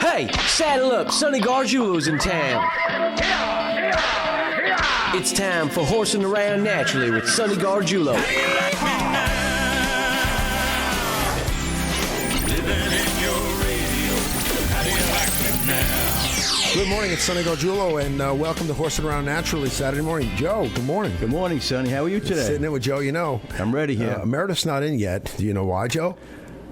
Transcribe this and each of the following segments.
Hey, saddle up, Sonny Gargiulo's in town. It's time for Horsing Around Naturally with Sonny Gargiulo. Good morning, it's Sonny Gargiulo, and welcome to Horsin' Around Naturally Saturday morning. Joe, good morning. Good morning, Sonny. How are you today? Sitting in with Joe, you know. I'm ready here. Meredith's not in yet. Do you know why, Joe?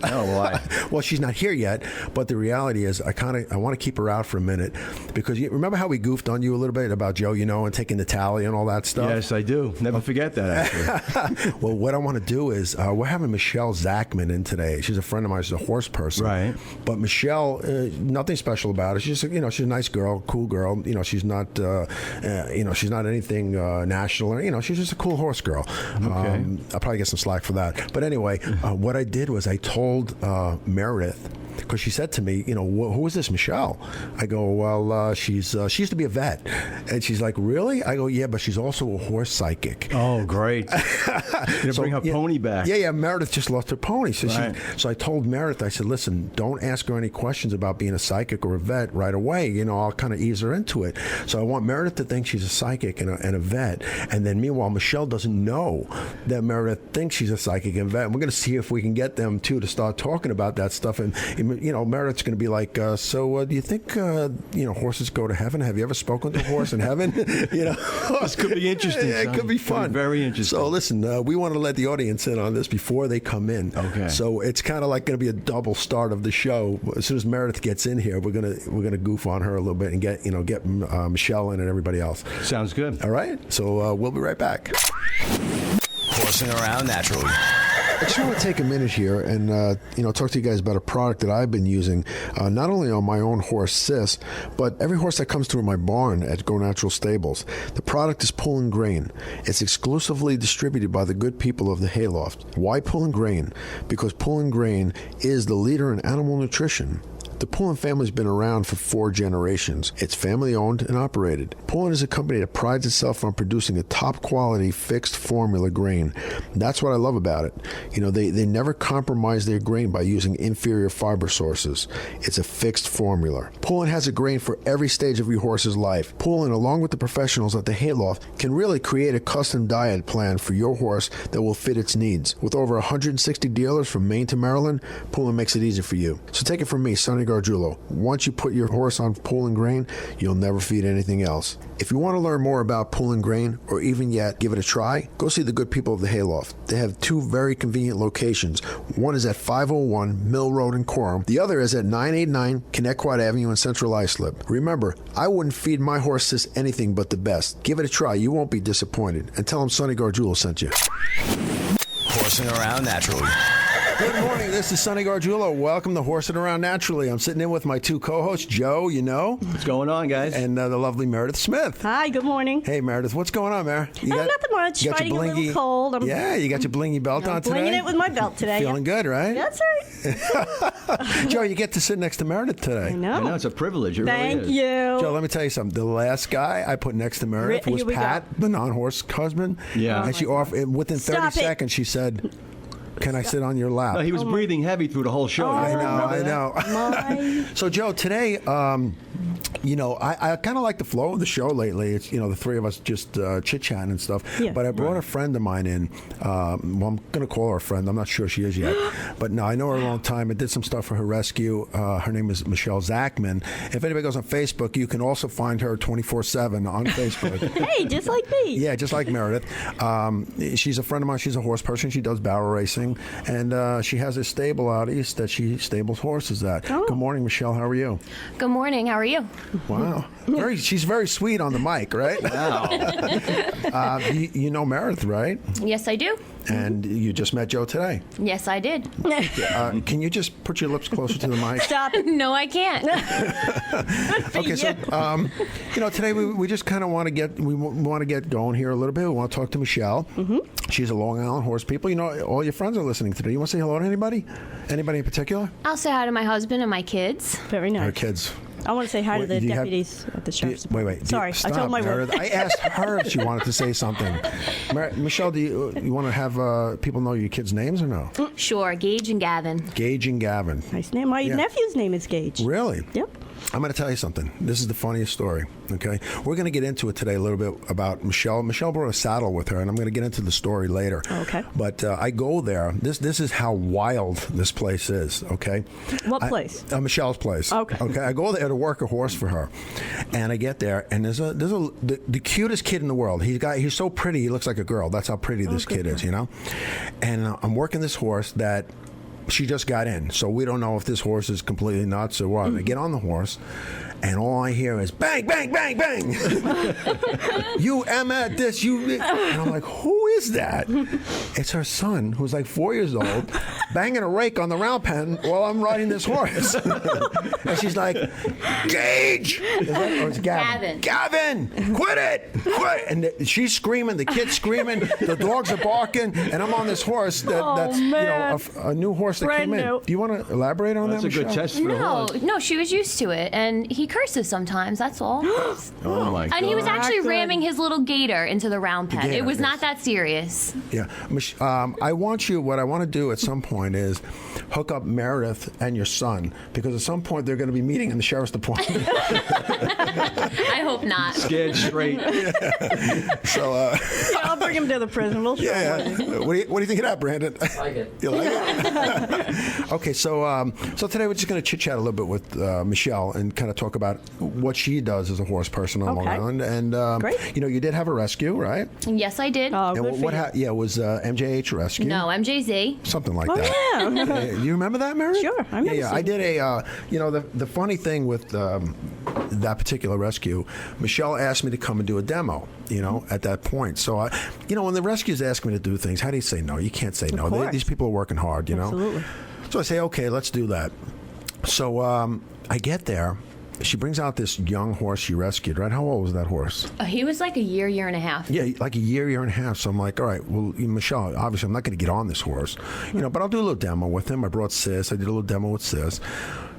Oh, why? Well, she's not here yet, but the reality is I want to keep her out for a minute because you remember how we goofed on you a little bit about Joe, you know, and taking the tally and all that stuff? Yes, I do. Never forget that, actually. Well, what I want to do is we're having Michelle Zachman in today. She's a friend of mine. She's a horse person. Right. But Michelle, nothing special about her. She's just, she's a nice girl, cool girl. You know, she's not, she's not anything national. Or, she's just a cool horse girl. Okay. I'll probably get some slack for that. But anyway, what I did was I told Meredith, because she said to me, who is this Michelle? I go, well, she used to be a vet. And she's like, really? I go, yeah, but she's also a horse psychic. Oh, great. You're bring her pony back. Yeah, Meredith just lost her pony. So, right. So I told Meredith, I said, listen, don't ask her any questions about being a psychic or a vet right away. I'll kind of ease her into it. So I want Meredith to think she's a psychic and a vet. And then meanwhile, Michelle doesn't know that Meredith thinks she's a psychic and vet. And we're going to see if we can get them, too, to start talking about that stuff. And Meredith's going to be like, so do you think, horses go to heaven? Have you ever spoken to a horse in heaven? This could be interesting. It could be fun. Very interesting. So listen, we want to let the audience in on this before they come in. Okay. So it's kind of like going to be a double start of the show. As soon as Meredith gets in here, we're gonna goof on her a little bit and get Michelle in and everybody else. Sounds good. All right. So we'll be right back. Horsing Around Naturally. I just want to take a minute here and talk to you guys about a product that I've been using, not only on my own horse Sis, but every horse that comes through my barn at Go Natural Stables. The product is Pull & Grain. It's exclusively distributed by the good people of the Hayloft. Why Pull & Grain? Because Pull & Grain is the leader in animal nutrition. The Pullen family's been around for 4 generations. It's family-owned and operated. Pullen is a company that prides itself on producing a top-quality, fixed formula grain. That's what I love about it. They never compromise their grain by using inferior fiber sources. It's a fixed formula. Pullen has a grain for every stage of your horse's life. Pullen, along with the professionals at the Hayloft, can really create a custom diet plan for your horse that will fit its needs. With over 160 dealers from Maine to Maryland, Pullen makes it easy for you. So take it from me, Sonny Gargiulo. Once you put your horse on Pull & Grain, you'll never feed anything else. If you want to learn more about Pull & Grain, or even yet give it a try, go see the good people of the Hayloft. They have 2 very convenient locations. One is at 501 Mill Road in Coram. The other is at 989 Connecticut Avenue in Central Islip. Remember, I wouldn't feed my horse Sis anything but the best. Give it a try. You won't be disappointed. And tell them Sonny Gargiulo sent you. Horsing Around Naturally. Good morning. This is Sonny Gargiulo. Welcome to Horsing Around Naturally. I'm sitting in with my 2 co-hosts, Joe, What's going on, guys? and the lovely Meredith Smith. Hi, good morning. Hey, Meredith. What's going on, Mer? Nothing much. you got Fighting your a little cold. You got your blingy belt on today? Blinging it with my belt today. Feeling good, right? That's right. Joe, you get to sit next to Meredith today. I know. I know, it's a privilege. It Thank really is. you. Joe, let me tell you something. The last guy I put next to Meredith was Here we Pat, the non-horse husband. Yeah. And she within 30 Stop it. seconds, she said, can I sit on your lap? No, he was breathing heavy through the whole show. I know. My. So, Joe, today, I kind of like the flow of the show lately. It's, the 3 of us just chit-chatting and stuff. Yeah. But I brought a friend of mine in. I'm going to call her a friend. I'm not sure she is yet. But no, I know her a long time. I did some stuff for her rescue. Her name is Michelle Zachman. If anybody goes on Facebook, you can also find her 24/7 on Facebook. Hey, just like me. Yeah, just like Meredith. She's a friend of mine. She's a horse person. She does barrel racing. And she has a stable out east that she stables horses at. Oh. Good morning, Michelle. How are you? Good morning. How are you? Wow. She's very sweet on the mic, right? Wow. You know Meredith, right? Yes, I do. And you just met Joe today. Yes, I did. Can you just put your lips closer to the mic? Stop it. No, I can't. Okay, so today we just kind of want to get going here a little bit. We want to talk to Michelle. Mm-hmm. She's a Long Island horse people. All your friends are listening today. You want to say hello to anybody? Anybody in particular? I'll say hi to my husband and my kids. Very nice. Her kids. I want to say hi to the Do you have- deputies at the sheriff's Wait, department. Sorry, Stop, I told my Meredith. work. I asked her if she wanted to say something. Michelle, do you want to have people know your kids' names or no? Sure, Gage and Gavin. Gage and Gavin. Nice name. My Yeah. nephew's name is Gage. Really? Yep. I'm going to tell you something. This is the funniest story. Okay, we're going to get into it today a little bit about Michelle. Michelle brought a saddle with her, and I'm going to get into the story later. Okay. But I go there. This is how wild this place is. Okay. What place? Michelle's place. Okay. Okay. I go there to work a horse for her, and I get there, and there's the cutest kid in the world. He's so pretty. He looks like a girl. That's how pretty this kid is. You know. And I'm working this horse that. She just got in, so we don't know if this horse is completely nuts or what. I get on the horse, and all I hear is bang, bang, bang, bang. You Emma, this, you. And I'm like, who is that? It's her son, who's like 4 years old, banging a rake on the round pen while I'm riding this horse. And she's like, Gage! Or it's Gavin. Gavin, quit it! Quit! And she's screaming, the kid's screaming, the dogs are barking, and I'm on this horse that's man. a new horse that Brand came in. new. Do you want to elaborate on That's that, a good Michelle? test for the No, horse. no, she was used to it, and he curses sometimes. That's all. Oh my God. And he was actually Good. ramming his little gator into the round pen. gator, It was yes. not that serious. Yeah. What I want to do at some point is hook up Meredith and your son, because at some point they're going to be meeting in the sheriff's department. I hope not. Scared straight. So, Yeah, I'll bring him to the prison. We'll show him. yeah. What do you think of that, Brandon? I like it. You like it? Okay, so today we're just going to chit chat a little bit with Michelle and kind of talk about what she does as a horse person on Long Okay. Island. And Great. you did have a rescue, right? Yes, I did. Oh, And good for you. it was MJH rescue. No, MJZ. Something like Oh, that. yeah. You remember that, Mary? Sure, I remember Yeah, I did the funny thing with that particular rescue, Michelle asked me to come and do a demo, at that point. So, when the rescues ask me to do things, how do you say no? You can't say no. course. These people are working hard, Absolutely. So I say, okay, let's do that. So I get there. She brings out this young horse she rescued, right? How old was that horse? He was like a year and a half. Yeah, like a year and a half. So I'm like, all right, well, Michelle, obviously I'm not going to get on this horse, but I'll do a little demo with him. I brought Sis. I did a little demo with Sis.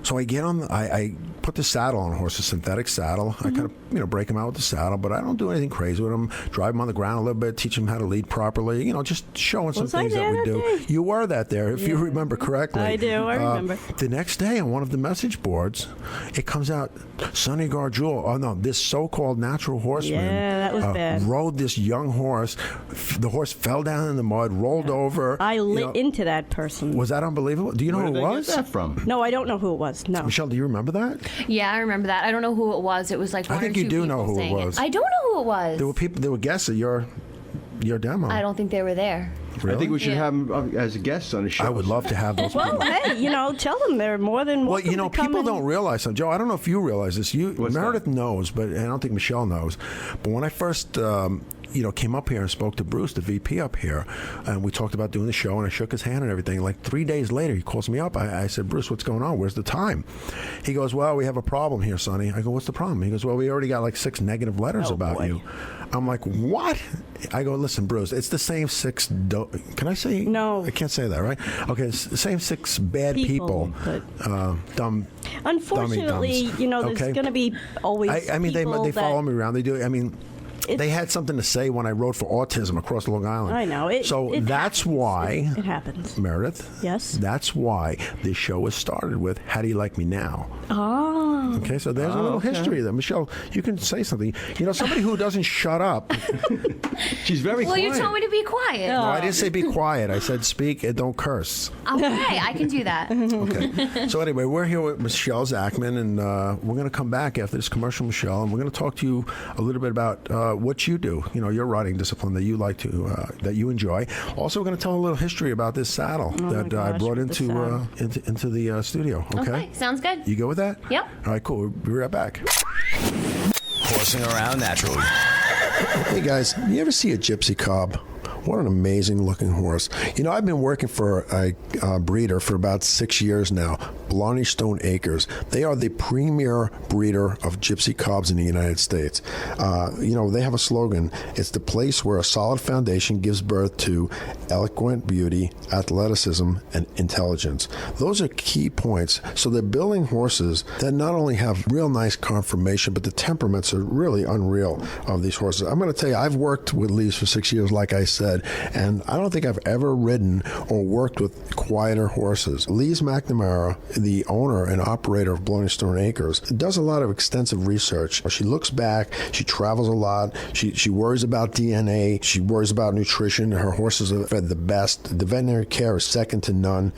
So I get on, I put the saddle on the horse, a synthetic saddle. I kind of, break him out with the saddle, but I don't do anything crazy with him. Drive him on the ground a little bit, teach him how to lead properly, just showing some Was I things that there we that do. day? You were there, if you remember correctly. I do, I remember. The next day on one of the message boards, it comes out, Sonny Gargiulo, this so-called natural horseman Yeah, that was bad. rode this young horse. The horse fell down in the mud, rolled over. I lit into that person. Was that unbelievable? Do you know Where who did it they was? get that from? No, I don't know who it was. No. Michelle, do you remember that? Yeah, I remember that. I don't know who it was. It was like one think or you two do know people who it saying was. I don't know who it was. There were guests at your demo. I don't think they were there. Really? I think we should Yeah. have him as a guest on the show. I would love to have those Well, people. hey, tell them they're more than Well, welcome to come people and- don't realize something. Joe, I don't know if you realize this. What's Meredith that? knows, but I don't think Michelle knows. But when I first, came up here and spoke to Bruce, the VP up here, and we talked about doing the show, and I shook his hand and everything. Like 3 days later, he calls me up. I said, Bruce, what's going on? Where's the time? He goes, well, we have a problem here, Sonny. I go, what's the problem? He goes, well, we already got like 6 negative letters about boy. you. I'm like, what? I go, listen, Bruce, it's the same 6. Can I say? No. I can't say that, right? Okay, it's the same 6 bad people. But Dumb. unfortunately, dummy-dums. there's Okay. going to be always. I mean, they people follow that- me around. They do. I mean, they had something to say when I wrote for autism across Long Island. I know. So It that's happens. why, It happens. Meredith. Yes? That's why this show was started with "How do you like me now?" Oh. Okay, so there's a little history there. Michelle, you can say something. Somebody who doesn't shut up. She's very Well, quiet. you told me to be quiet. No, I didn't say be quiet. I said speak and don't curse. Okay, I can do that. Okay. So anyway, we're here with Michelle Zachman, and we're going to come back after this commercial, Michelle, and we're going to talk to you a little bit about what you do. Your riding discipline that you like to, that you enjoy. Also, we're going to tell a little history about this saddle that I gosh, brought the into saddle. into the studio. Okay. Okay, sounds good. You go with that? Yep. All right, cool. We'll be right back. Horsing around naturally. Hey guys, you ever see a gypsy cob? What an amazing looking horse. I've been working for a breeder for about 6 years now. Blarney Stone Acres. They are the premier breeder of gypsy cobs in the United States. They have a slogan. It's the place where a solid foundation gives birth to eloquent beauty, athleticism, and intelligence. Those are key points. So they're building horses that not only have real nice conformation, but the temperaments are really unreal of these horses. I'm going to tell you, I've worked with Lee's for 6 years, like I said, and I don't think I've ever ridden or worked with quieter horses. Lee's McNamara, the owner and operator of Blarney Stone Acres, does a lot of extensive research. She looks back, she travels a lot, she worries about DNA, she worries about nutrition. Her horses are fed the best. The veterinary care is second to none.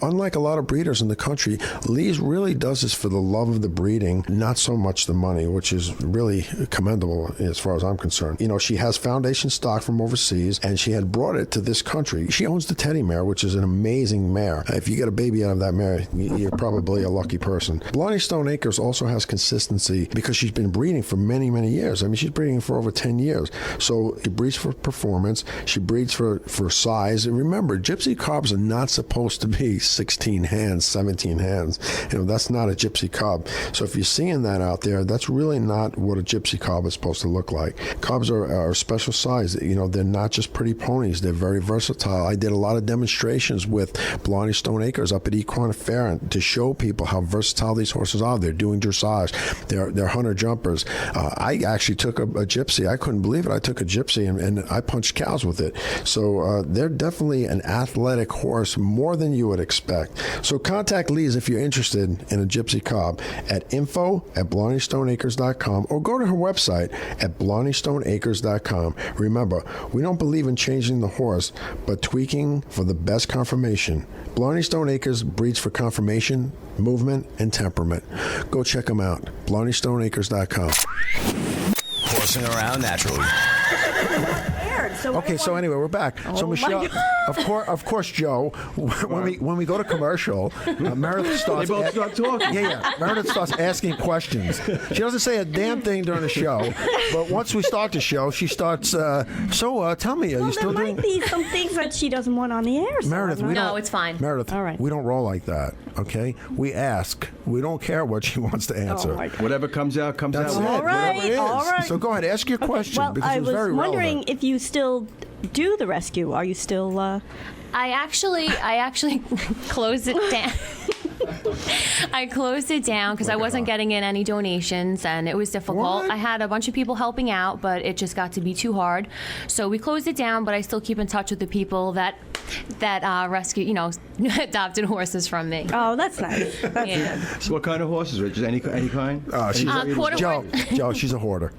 Unlike a lot of breeders in the country, Lee's really does this for the love of the breeding, not so much the money, which is really commendable as far as I'm concerned. She has foundation stock from overseas, and she had brought it to this country. She owns the Teddy mare, which is an amazing mare. If you get a baby out of that mare, you're probably a lucky person. Blarney Stone Acres also has consistency because she's been breeding for many, many years. I mean, she's breeding for over 10 years. So she breeds for performance. She breeds for size. And remember, gypsy cobs are not supposed to be 16 hands, 17 hands. That's not a gypsy cob. So if you're seeing that out there, that's really not what a gypsy cob is supposed to look like. Cobs are a special size. They're not just pretty ponies. They're very versatile. I did a lot of demonstrations with Blarney Stone Acres up at Equine Fair to show people how versatile these horses are. They're doing dressage. They're hunter jumpers. I actually took a gypsy. I couldn't believe it. I took a gypsy and I punched cows with it. So they're definitely an athletic horse, more than you would expect. So contact Lee's if you're interested in a gypsy cob at info@blarneystoneacres.com or go to her website at blarneystoneacres.com. Remember, we don't believe in changing the horse, but tweaking for the best conformation. Blarney Stone Acres breeds for conformation, movement, and temperament. Go check them out. blarneystoneacres.com. Horsing around naturally. Okay, so anyway, we're back. So Michelle, of course, Joe. When we go to commercial, Meredith starts. They both start talking. Yeah. Meredith starts asking questions. She doesn't say a damn thing during the show, but once we start the show, she starts. Tell me, are you still there doing? might be some things that she doesn't want on the air. So Meredith, I'm not- No, it's fine. Meredith, All right. we don't roll like that. Okay, we ask. We don't care what she wants to answer. Oh my God. Whatever comes out, comes That's out. it. All right, Whatever it is. all right. So go ahead, ask your question Well, because I it was was very wondering relevant. if you still do the rescue. Are you still? I actually closed it down. I closed it down because I wasn't getting in any donations and it was difficult. What? I had a bunch of people helping out, but it just got to be too hard. So we closed it down, but I still keep in touch with the people that rescue, adopted horses from me. Oh, that's nice. That's Yeah. good. So what kind of horses, Rich? Any kind? She's quarter Joe, she's a hoarder.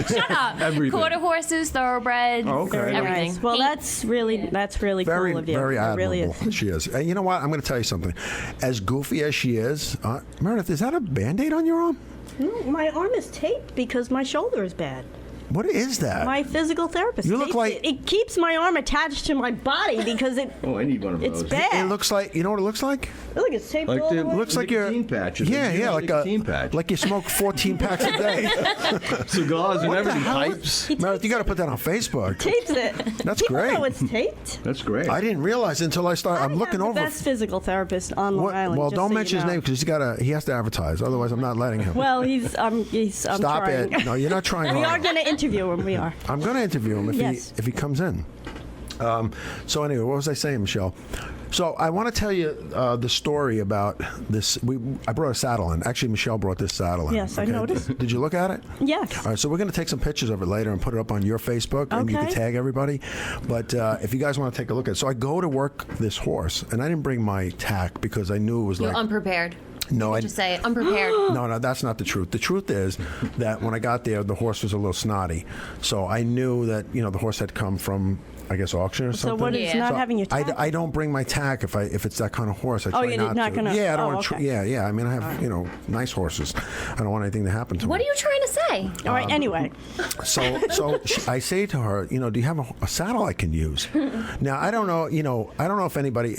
Shut up. Everything. Quarter horses, thoroughbreds, Oh, okay. Very everything. nice. Well, that's really Very, cool of you. very It admirable. really is. She is. And you know what? I'm going to tell you something. As goofy as she is, Meredith, is that a Band-Aid on your arm? No, my arm is taped because my shoulder is bad. What is that? My physical therapist. You look tapes like- it. It keeps my arm attached to my body because it. Oh, I need one of It's those. bad. It looks like, you know what it looks like? Look, it's taped Like all the the- way. Looks like you're. Nicotine patches. Yeah, You yeah, know, like nicotine a patch. like you smoke 14 packs a day. Cigars and What the everything. hell? Pipes. Meredith, you got to put that on Facebook. tapes it. That's People great. know it's taped. That's great. I didn't realize until I started. I'm looking I have over. the best physical therapist on Long Island. Well, just don't so mention you his know. name because he has to advertise. Otherwise, I'm not letting him. Well, I'm Stop trying. it. No, you're not trying We are hard. going to interview him. We are. I'm going to interview him Yes. if he comes in. So anyway, what was I saying, Michelle? So I want to tell you the story about this. I brought a saddle in. Actually, Michelle brought this saddle in. Yes, I noticed. Did you look at it? Yes. All right, so we're going to take some pictures of it later and put it up on your Facebook, and you can Okay. tag everybody. But if you guys want to take a look at it. So I go to work this horse, and I didn't bring my tack because I knew it was You're like... unprepared. No, I Just say it. Unprepared. No, that's not the truth. The truth is that when I got there, the horse was a little snotty. So I knew that, the horse had come from, I guess, auction or So something. what is Yeah. not So having your tack? I don't bring my tack if it's that kind of horse. I try you're not to. gonna- Yeah, I don't oh, want to. okay. Yeah. I mean, I have nice horses. I don't want anything to happen to What are them. you trying to say? All right. Anyway, I say to her, do you have a saddle I can use? Now I don't know. I don't know if anybody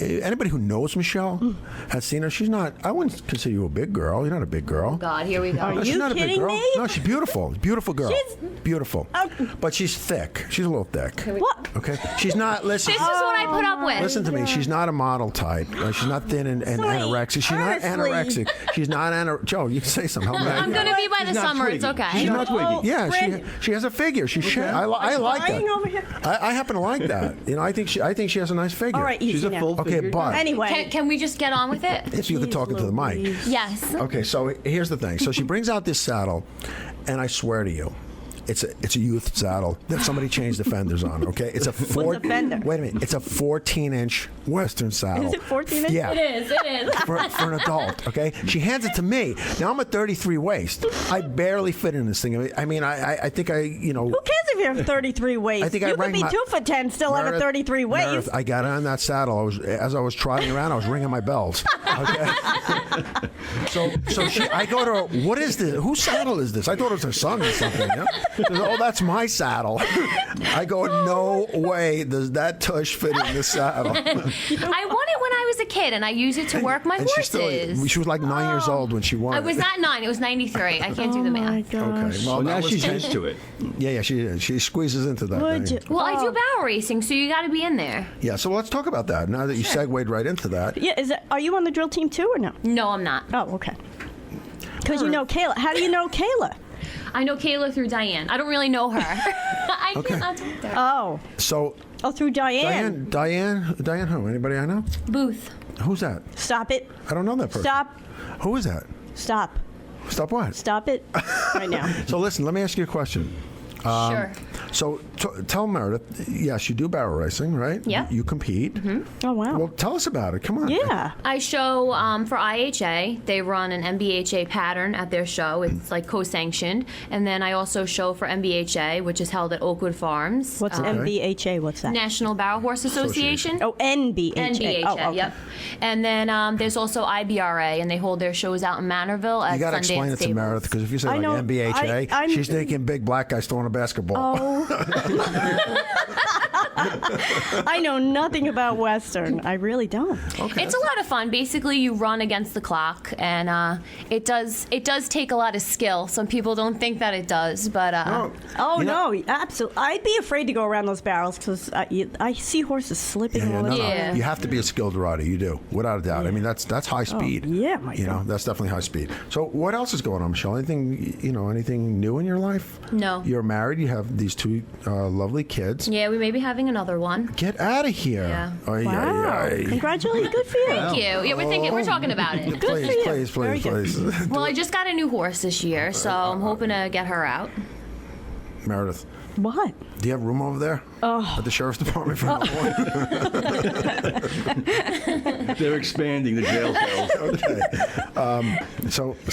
who knows Michelle has seen her. She's not. I wouldn't consider you a big girl. You're not a big girl. God, here we go. No, she's you not a big kidding girl. me? No, she's beautiful. Beautiful girl. She's- beautiful. But she's thick. She's a little thick. what? Okay. Okay, she's not. Listen. This is what I put up with. Listen to me. She's not a model type. She's not thin and anorexic. She's not honestly. anorexic. She's not Joe, you can say something. Help me out I'm here. gonna be by the not summer. twiggy. It's okay. She's not twiggy. Yeah, Brandon. she has a figure. She's I like Lying that. over here. I happen to like that. You know, I think she has a nice figure. All right, easy She's a now. full Okay, figured but Anyway. Can we just get on with it? if you could talk into the mic. Louise. Yes. Okay, so here's the thing. So she brings out this saddle, and I swear to you, it's a youth saddle that somebody changed the fenders on. Okay, it's a the fender? Wait a minute, it's a 14-inch Western saddle. Is it 14 inch? Yeah. It is. It is. For an adult, okay? She hands it to me. Now I'm a 33 waist. I barely fit in this thing. I mean, I think Who cares if you have 33 waist? I think I you could rang be my- 2'10", still have a Meredith, 33 waist. Meredith, I got on that saddle. As I was trotting around, I was ringing my bells. Okay. so I go to her, what is this? Whose saddle is this? I thought it was her son or something. Yeah? She goes, oh, that's my saddle. I go, no way does that tush fit in this saddle. I won it when I was a kid, and I use it to work my And horses. she was like 9 years old when she won. I was not 9. It was 93. I can't do the Oh my math. gosh. Okay. Well, now that was she's 10 used to it. Yeah, she is. She squeezes into that Would thing. you? Well, I do barrel racing, so you got to be in there. Yeah, so let's talk about that. Now that you segued right into that. Yeah, are you on the drill team too or no? No, I'm not. Oh, okay. Because you know Kayla. How do you know Kayla? I know Kayla through Diane. I don't really know her. I can't talk to her. Oh. So Through Diane. Diane who? Anybody I know? Booth. Who's that? Stop it. I don't know that person. Stop. Who is that? Stop. Stop what? Stop it right now. So listen, let me ask you a question. Sure. So tell Meredith, yes, you do barrel racing, right? Yeah. You compete. Oh, wow. Well, tell us about it. Come on. Yeah. I show for IHA. They run an MBHA pattern at their show. It's like co-sanctioned. And then I also show for MBHA, which is held at Oakwood Farms. What's MBHA? What's that? National Barrel Horse Association. Oh, NBHA. NBHA, Oh, okay. yep. And then there's also IBRA, and they hold their shows out in Manorville at You got to Sundance explain it to Stables. Meredith because if you say I like know- MBHA, I'm- she's thinking big black guys throwing a basketball. Oh. I know nothing about Western. I really don't. Okay. It's a lot of fun. Basically, you run against the clock, and it does take a lot of skill. Some people don't think that it does, but Oh, no, absolutely. I'd be afraid to go around those barrels because I see horses slipping all the no, time. Yeah. You have to be a skilled rider. You do, without a doubt. I mean, that's high speed. yeah, my You know, God. that's definitely high speed. So, what else is going on, Michelle? Anything new in your life? No. You're married. You have these two lovely kids. yeah, we may be having another one. Get out of here. Yeah. Ay, Wow. ay, ay. Congratulations. Good for you. Thank you. Yeah, we're talking about it. Please, for you. please, Very please, good. please. Well, I just got a new horse this year, so I'm hoping to get her out. Meredith, What? do you have room over there at the sheriff's department for another one? They're expanding the jail cells.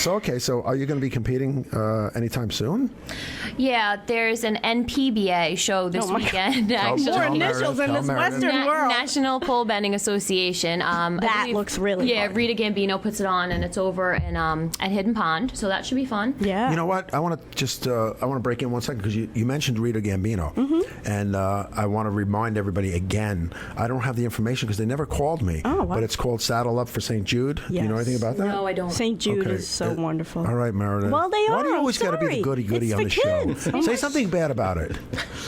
Okay. So are you going to be competing anytime soon? Yeah, there's an NPBA show this Oh my weekend. More Actually, initials in this Western world. National Pole Bending Association. I That believe- looks really Yeah, fun. Rita Gambino puts it on, and it's over in at Hidden Pond, so that should be fun. Yeah. You know what? I want to just I want to break in 1 second because you mentioned Rita Gambino, and I want to remind everybody again. I don't have the information because they never called me. Oh, wow. But it's called Saddle Up for St. Jude. Do you know Yes. anything about that? No, I don't. St. Jude Okay. is so wonderful. All right, Meredith. Well, they Why are. do you always I'm got to be the sorry. goody It's on for the kids. show? Say something bad about it.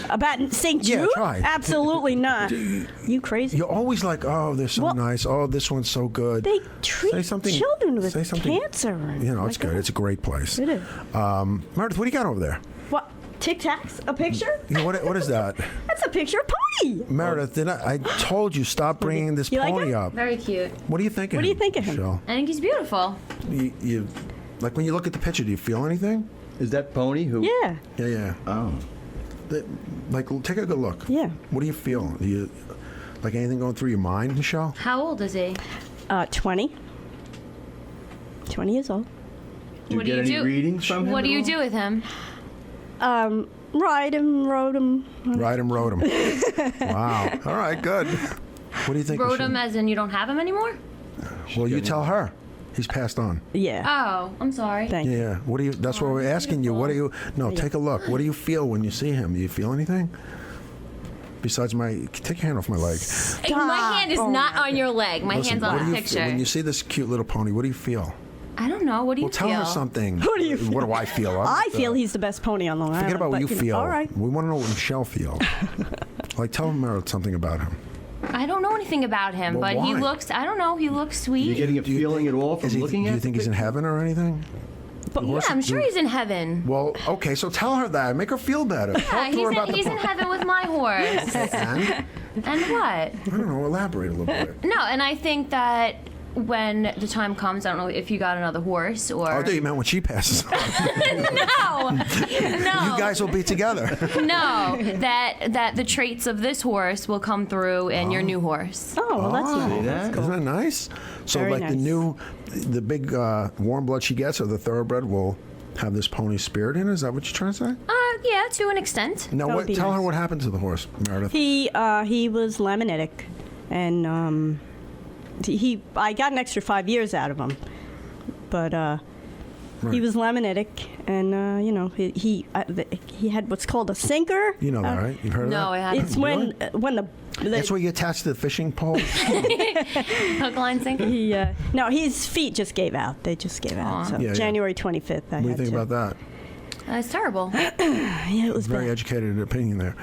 About St. Yeah, Jude? try. Absolutely not. You crazy? You're always like, oh, they're so Well, nice. Oh, this one's so good. They treat Say something, children with say something, cancer. You know, it's My good. God. It's a great place. It is. Meredith, what do you got over there? What? Tic Tacs? A picture? You know, what is that? That's a picture of Pony. Meredith, I told you stop bringing this You like pony him? up. Very cute. What do you think of him? What do you think of him? Michelle? I think he's beautiful. You like when you look at the picture, do you feel anything? Is that Pony who? Yeah. Yeah. Oh. Like, take a good look. Yeah. What do you feel? Do you like anything going through your mind, Michelle? How old is he? 20. 20 years old. Do you get any readings from him? What do at you all? do with him? Ride him, rode him. Ride him, rode him. Wow. All right, good. What do you think? Rode him Michelle? as in you don't have him anymore? Well, you tell her. He's passed on. Yeah. Oh, I'm sorry. Thank you. Yeah. What do you? That's what we're asking you. What do you? No, take a look. What do you feel when you see him? Do you feel anything? Besides take your hand off my leg. My hand is Oh not my on your leg. My Listen, hand's what on do the you picture. When you see this cute little pony, what do you feel? I don't know. What do you Well, tell feel? her something. What do you feel? What do I feel? I feel he's the best pony on Long Island. Forget about what but, you feel. All right. We want to know what Michelle feels. Like, tell Meredith something about him. I don't know anything about him, Well, but he why? looks, I don't know, he looks sweet. You're getting a feeling at all from looking Do at you think he's in heaven or anything? Yeah, I'm sure he's in heaven. Well, okay, so tell her that. Make her feel better. Yeah, Talk to her about he's in heaven with my horse. And? And what? I don't know, elaborate a little bit. No, and I think that when the time comes, I don't know if you got another horse or. Oh, I thought you meant when she passes on. No, no. You guys will be together. No, that the traits of this horse will come through in your new horse. Oh, well, that's nice. that? Isn't that nice? So, Very like nice. the big warm blood she gets, or the thoroughbred will have this pony spirit in it? Is that what you're trying to say? Yeah, to an extent. Now, That would be tell her nice. what happened to the horse, Meredith. He was laminitic, and I got an extra 5 years out of him, but he was laminitic, and he had what's called a sinker. You know that, right? You've heard of No, that? I haven't. It's when the That's where you attach the fishing pole. Hook, line, sinker. no, his feet just gave out. They just gave out. So Yeah, yeah. January 25th. What do you think about that? That's terrible. Yeah, it was Very bad. educated opinion there.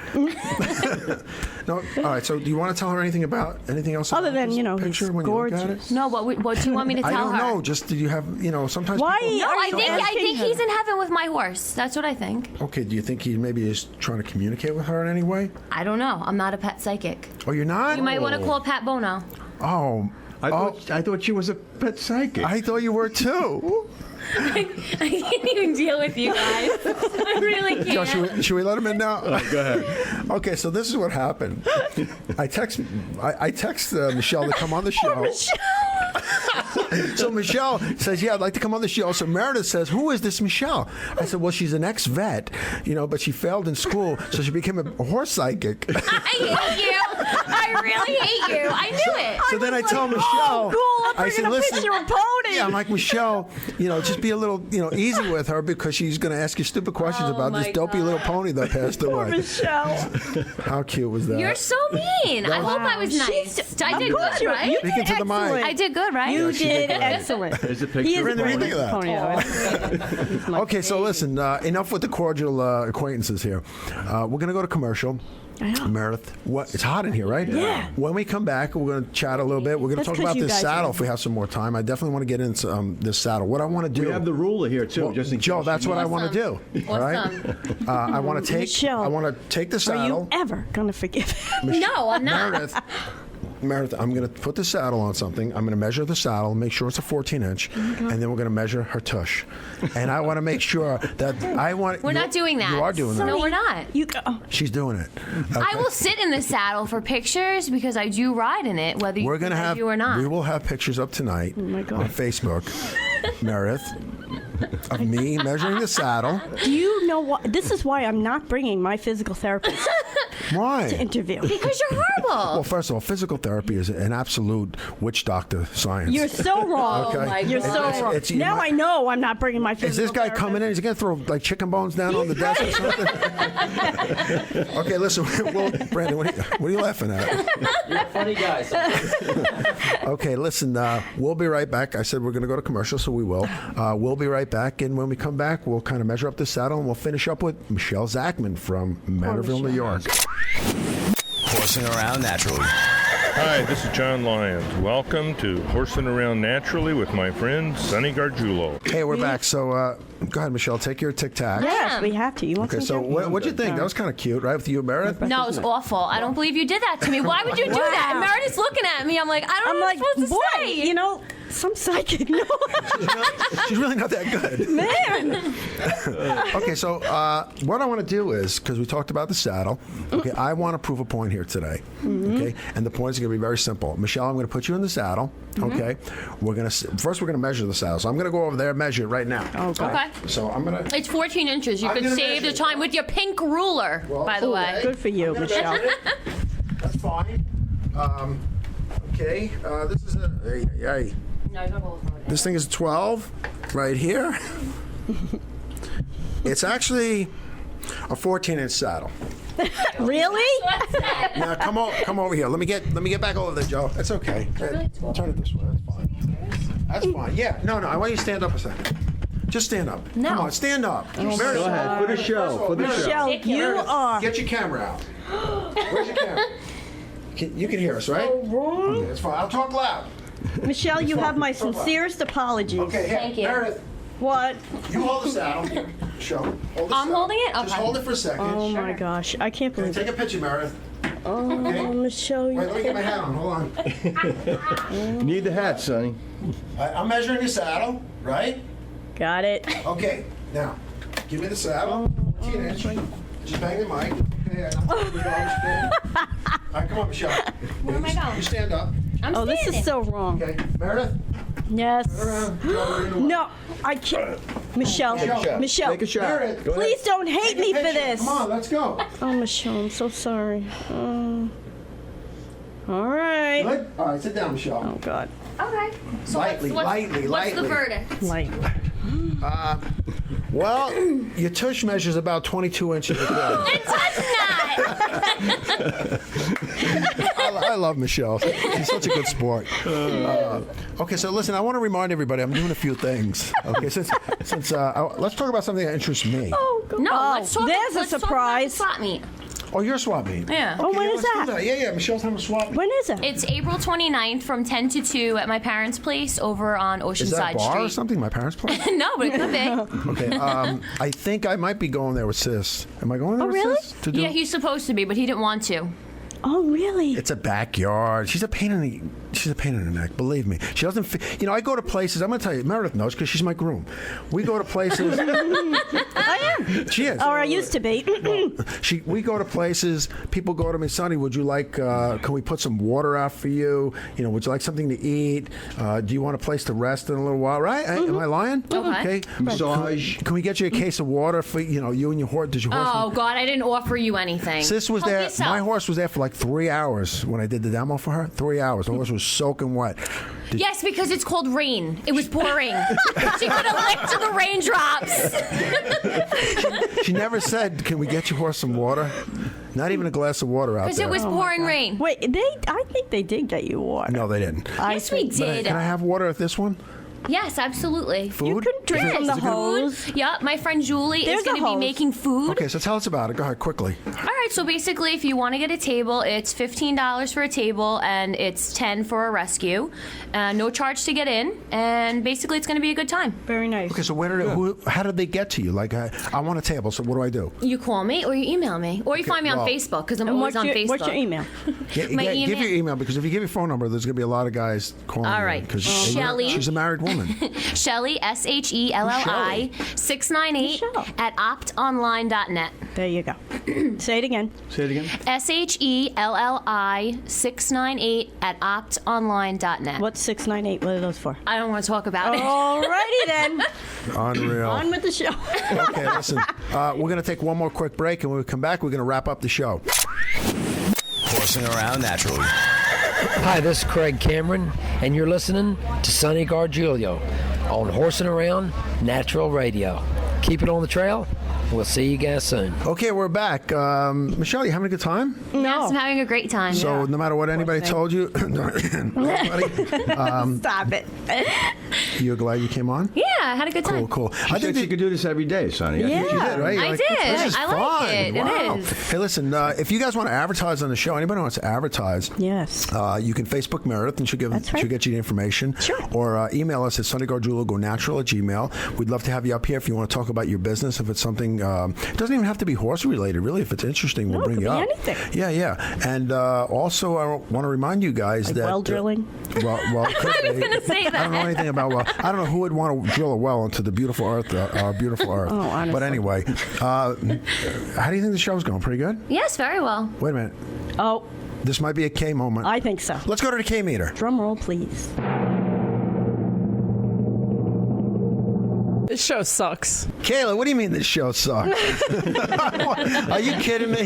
No, all right. So, do you want to tell her anything else? Other about than, this he's picture when you look at it? gorgeous. No, what do you want me to I tell don't her? know. Just do you have sometimes? Why people- No, are I you think asking her? he's in heaven with my horse. That's what I think. Okay. Do you think he maybe is trying to communicate with her in any way? I don't know. I'm not a pet psychic. Oh, you're not? You might want to call Pat Bono. Oh, I thought she was a pet psychic. I thought you were too. I can't even deal with you guys. I really Joe, can't. should we let him in now? Go ahead. Okay, so this is what happened. I text Michelle to come on the show. So Michelle says, "Yeah, I'd like to come on the show." So Meredith says, "Who is this Michelle?" I said, "Well, she's an ex-vet, but she failed in school, so she became a horse psychic." I hate you. I really hate you. I knew it. So then I tell Michelle, Oh, cool! I'm I said, bringing a "Listen, picture of Pony." yeah, I'm like, Michelle, just be a little, easy with her because she's going to ask you stupid questions Oh, about this my dopey God. little pony that passed Poor away. Michelle. How cute was that? You're so mean. I hope I was nice. I did course good, you- right? you Speaking to the mic. excellent. I did good, right? You did excellent. There's a He picture. is of Brandon, what do you Pony. think of that? He's my Okay, so listen, enough with the cordial acquaintances here. We're going to go to commercial. Meredith, it's hot in here, right? Yeah. When we come back, we're going to chat a little bit. We're going to That's talk 'cause about you this guys saddle are- if we have some more time. I definitely want to get into this saddle. What I want to do. We have the ruler here too, Well, just in case. Joe, that's what I want to do. All right. Awesome. I want to take. Michelle, I want to take the Are saddle. you ever gonna forgive him? No, I'm not. Meredith, I'm going to put the saddle on something. I'm going to measure the saddle, make sure it's a 14-inch, and then we're going to measure her tush. And I want to make sure that We're not doing that. You are doing that. No, we're not. You go. She's doing it. I will sit in the saddle for pictures because I do ride in it, whether We're going to have. you or not. We will have pictures up tonight my God. on Facebook, Meredith, of me measuring the saddle. Do you know what? This is why I'm not bringing my physical therapist Why? to interview. Because you're horrible. Well, first of all, physical therapy is an absolute witch doctor science. You're so wrong. Okay. my You're so It's- wrong. it's- Now I know I'm not bringing my Is physical this guy therapist. coming in? Is he going to throw like chicken bones down on the desk or something? Okay, listen. Well, Brandon, what are you laughing at? You're funny guys. Okay, listen. We'll be right back. I said we're going to go to commercial, so we will. We'll be right back, and when we come back, we'll kind of measure up the saddle, and we'll finish up with Michelle Zachman from Manorville, New York. Horsing around naturally. Hi, this is John Lyons. Welcome to Horsing Around Naturally with my friend Sonny Gargiulo. Hey, we're back. So go ahead, Michelle. Take your Tic Tac. Yes, we have to. You want Okay, some so jerky? what'd you think? That was kind of cute, right? With you, Meredith? No, it was awful. I don't believe you did that to me. Why would you do that? And Wow. Meredith's looking at me. I'm like, I don't I'm know like, what I'm supposed to boy, say. some psychic. No, She's really not that good. man. Okay, so what I want to do is, because we talked about the saddle, okay, I want to prove a point here today, okay? And the point is going to be very simple. Michelle, I'm going to put you in the saddle, okay? We're going to first we're going to measure the saddle. So I'm going to go over there and measure it right now. Okay. So I'm going to. It's 14 inches. You I'm could gonna save the measure. time with your pink ruler, by the way. Good for you, Michelle. That's fine. Okay, this is a. This thing is 12 right here. It's actually a 14-inch saddle. Really? Now come over here. Let me get back over there, Joe. That's okay. Turn it this way. That's fine. That's fine. Yeah. No. I want you to stand up a second. Just stand up. No. Come on, stand up. Meredith, Go ahead, for the show, for the show. Michelle, you Ridiculous. are get your camera out. Where's your camera? You can hear us, right? wrong. Okay, that's fine. I'll talk loud. Michelle, you have my sincerest apologies. Okay, here. Thank you. Meredith, What? you hold the saddle. Show. Hold the I'm saddle. holding it? Just Okay. hold it for a second. Oh my gosh, I can't Okay, believe take it. a picture, Meredith. Oh, Michelle, Wait, you let me get my hat on. Hold on. You need the hat, Sonny. I'm measuring the saddle, right? got it. Okay, now, give me the saddle. Teenage. Just bang the mic. Okay, All right, come on, Michelle. Where am I going? You stand up. I'm Oh, this standing. is so wrong. Okay, Meredith. Yes. No. No, I can't. Michelle, shot. Michelle, Take a shot. Meredith. please don't hate me for this. Come on, let's go. Oh, Michelle, I'm so sorry. All right. Good? All right, sit down, Michelle. Oh God. Okay. So Lightly, lightly, what's the lightly. verdict? Like, Well, your tush measures about 22 inches across. It does not. I love Michelle. She's such a good sport. Okay, so listen, I want to remind everybody I'm doing a few things. Okay, since let's talk about something that interests me. oh, God. No, Oh, let's talk. there's let's a surprise. Talk about the swap meet. Oh, you're swap meet. Yeah. Oh, when is let's do that? Yeah, Michelle's having a swap meet. When is it? It's April 29th from 10 to 2 at my parents' place over on Is that a Oceanside bar or Street. something? My parents' place? No, but it could be. Okay, I think I might be going there with Sis. Am I going there with really? Sis? To do? Yeah, he's supposed to be, but he didn't want to. Oh, really? It's a backyard. She's a pain in the neck. Believe me. She doesn't. I go to places. I'm going to tell you. Meredith knows because she's my groom. We go to places. I am. She is. Or I used to be. We go to places. People go to me, Sonny. Would you like? Can we put some water out for you? Would you like something to eat? Do you want a place to rest in a little while? Right? Am I lying? Okay. Massage. Can we get you a case of water for you and your horse? Did your horse? Oh, God, I didn't offer you anything. Sis was Help there. yourself. My horse was there for like 3 hours when I did the demo for her. 3 hours. The horse was soaking wet. Yes, because it's called rain. It was pouring. She could have licked to the raindrops. She never said, "Can we get your horse some water?" Not even a glass of water out Because there. it was pouring rain. Wait, I think they did get you water. No, they didn't. Yes, we did. Can I have water at this one? Yes, absolutely. Food? You can drink Yes, from the food. hose. Yep, my friend Julie There's is going a to be hose. making food. Okay, so tell us about it. Go ahead, quickly. All right, so basically, if you want to get a table, it's $15 for a table, and it's $10 for a rescue. No charge to get in, and basically, it's going to be a good time. Very nice. Okay, so how did they get to you? Like, I want a table, so what do I do? You call me, or you email me, or you find me on well- Facebook, because I'm And always on Facebook. what's your email? My Give email- your email, because if you give your phone number, there's going to be a lot of guys calling All you. right. Because Shelley. she's a married woman. Shelly, SHELLI, Shelley? 698 Michelle. at optonline.net. There you go. Say it again. Say it again. SHELLI 698 at optonline.net. What's 698? What are those for? I don't want to talk about it. Alrighty then. Unreal. On with the show. Okay, listen. We're going to take one more quick break, and when we come back, we're going to wrap up the show. Horsing around naturally. Hi, this is Craig Cameron, and you're listening to Sonny Gargiulio on Horsin' Around Natural Radio. Keep it on the trail. We'll see you guys soon. Okay, we're back. Michelle, you having a good time? Yes, I'm having a great time. So no matter what anybody told you, Stop it. you're glad you came on? Yeah, I had a good time. Cool. I think you could do this every day, Sonny. Yeah. You did, right? You're I like, did. This is I like fun. it. It Wow. is. Hey, listen, if you guys want to advertise on the show, anybody who wants to advertise, Yes. you can Facebook Meredith, and she'll That's right. get you the information. Sure. Or email us at sunnygargiulo@gmail. We'd love to have you up here if you want to talk about your business. If it's something, it doesn't even have to be horse related. Really, if it's interesting, we'll No, it bring could you be up. anything. Yeah. And also, I want to remind you guys Like that well drilling? Well, could I was be. gonna say I don't know that. anything about well. I don't know who would want to drill a well into the beautiful earth, our beautiful earth. Oh, honestly. But anyway, how do you think the show's going? Pretty good. Yes, very well. Wait a minute. Oh, This might be a K moment. I think so. Let's go to the K meter. Drum roll, please. This show sucks. Kayla, what do you mean this show sucks? Are you kidding me?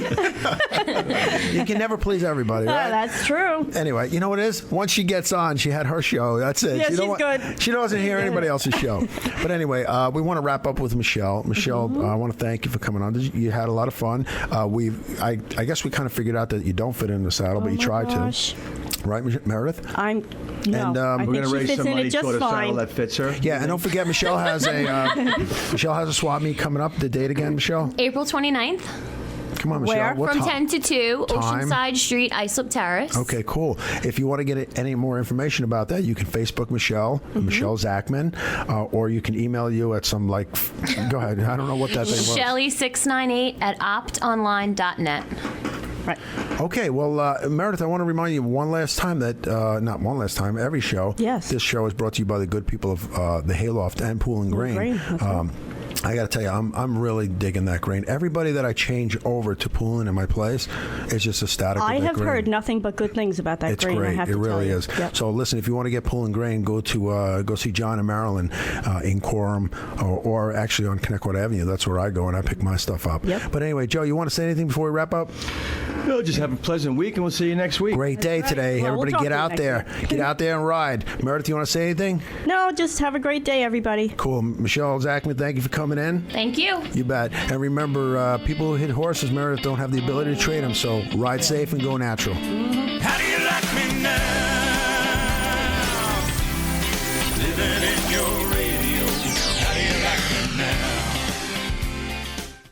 You can never please everybody, right? That's true. Anyway, you know what it is? Once she gets on, she had her show. That's it. Yeah, She don't she's good. She doesn't hear anybody else's show. But anyway, we want to wrap up with Michelle. Michelle, I want to thank you for coming on. You had a lot of fun. I guess we kind of figured out that you don't fit in the saddle, but you tried gosh. to. right, Meredith? No. And, I We're think going to she raise fits some in money it just toward a fine. saddle that fits her. Yeah, and don't forget, Michelle has a swap meet coming up. The date again, Michelle? April 29th. Come on, Michelle. Where? What From time? 10 to 2, Time? Oceanside Street, Islip Terrace. Okay, cool. If you want to get any more information about that, you can Facebook Michelle, Michelle Zachman, or you can email you at some go ahead. I don't know what that thing was. Shelly698 at optonline.net. Right. Okay, well, Meredith, I want to remind you one last time that, not one last time, every show. Yes. This show is brought to you by the good people of the Hayloft and Pool and Grain. Grain, that's right. I got to tell you, I'm really digging that grain. Everybody that I change over to pooling in my place is just ecstatic. I with that have grain. heard nothing but good things about that It's grain. great. I have It to tell really you. is. Yep. So listen, if you want to get pulling grain, go see John and Marilyn in Coram, or actually on Connecticut Avenue. That's where I go and I pick my stuff up. Yep. But anyway, Joe, you want to say anything before we wrap up? Well, just have a pleasant week, and we'll see you next week. Great day right. today. Well, we'll Everybody talk get to you out next there. week. Get out there and ride. Meredith, you want to say anything? No, just have a great day, everybody. Cool. Michelle Zachman, thank you for coming in. Thank you. You bet. And remember, people who hit horses, Meredith, don't have the ability to trade them, so ride safe and go natural.